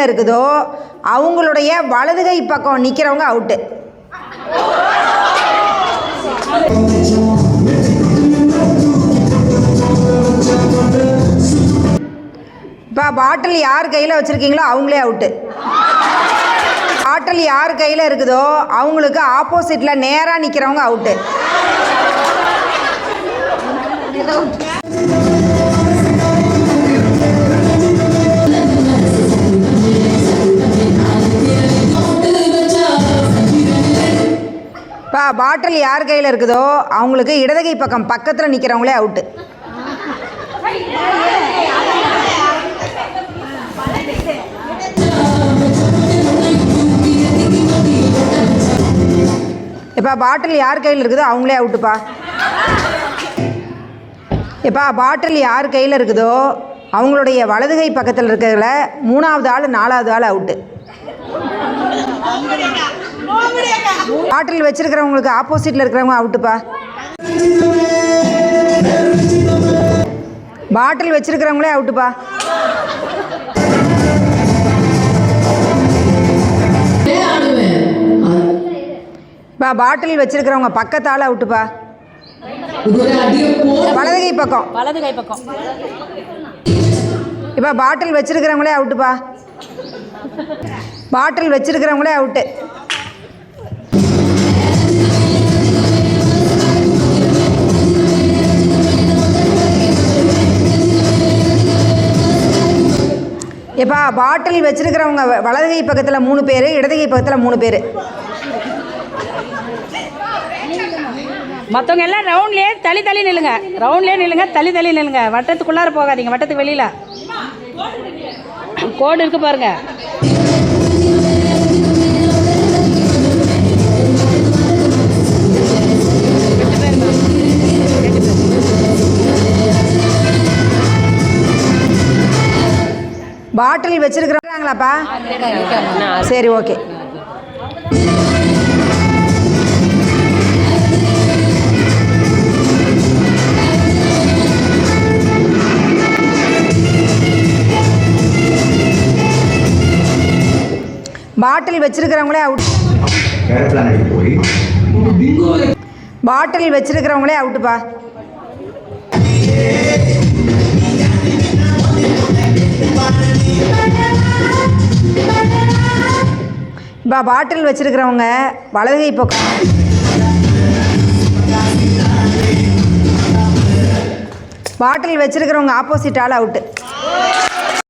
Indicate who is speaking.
Speaker 1: இருக்குதோ அவங்களுடைய வலது கை பக்கம் நிற்கிறவங்க அவுட்டு. இப்போ பாட்டில் யார் கையில் வச்சுருக்கீங்களோ அவங்களே அவுட்டு. பாட்டில் யார் கையில் இருக்குதோ அவங்களுக்கு ஆப்போசிட்டில் நேராக நிற்கிறவங்க அவுட்டு. இப்போ பாட்டில் யார் கையில் இருக்குதோ அவங்களுக்கு இடதுகை பக்கம் பக்கத்தில் நிற்கிறவங்களே அவுட்டு. இப்போ பாட்டில் யார் கையில் இருக்குதோ அவங்களே அவுட்டுப்பா. இப்போ பாட்டில் யார் கையில் இருக்குதோ அவங்களுடைய வலதுகை பக்கத்தில் இருக்கிறதுல 3வது ஆள் 4வது ஆள் அவுட்டு. பாட்டில் வச்சிருக்கிறவங்களுக்கு ஆப்போசிட்டில் இருக்கிறவங்க அவுட்டுப்பா. பாட்டில் வச்சிருக்கிறவங்களே அவுட்டுப்பா. இப்போ பாட்டில் வச்சிருக்கிறவங்க பக்கத்தால் அவுட்டுப்பா. வலதுகை பக்கம் இப்போ பாட்டில் வச்சிருக்கிறவங்களே அவுட்டுப்பா. பாட்டில் வச்சிருக்கிறவங்களே அவுட்டு. இப்போ பாட்டில் வச்சிருக்கிறவங்க வலதுகை பக்கத்தில் 3 பேர், இடதுகை பக்கத்தில் 3 பேர்.
Speaker 2: மற்றவங்க எல்லாம் ரவுண்ட்லேயே தள்ளி நில்லுங்க. ரவுண்ட்லேயே நில்லுங்க, தள்ளி நில்லுங்க. வட்டத்துக்குள்ளார போகாதீங்க, வட்டத்துக்கு வெளியில் கோடு இருக்கு பாருங்க.
Speaker 1: பாட்டில் வச்சிருக்கிறாங்களாப்பா? சரி, ஓகே. பாட்டில் வச்சிருக்கிறவங்களே அவுட். பாட்டில் வச்சிருக்கிறவங்களே அவுட்டுப்பா. இப்போ பாட்டில் வச்சிருக்கிறவங்க வலதுகை பக்கம், பாட்டில் வச்சிருக்கிறவங்க ஆப்போசிட் ஆள் அவுட்டு.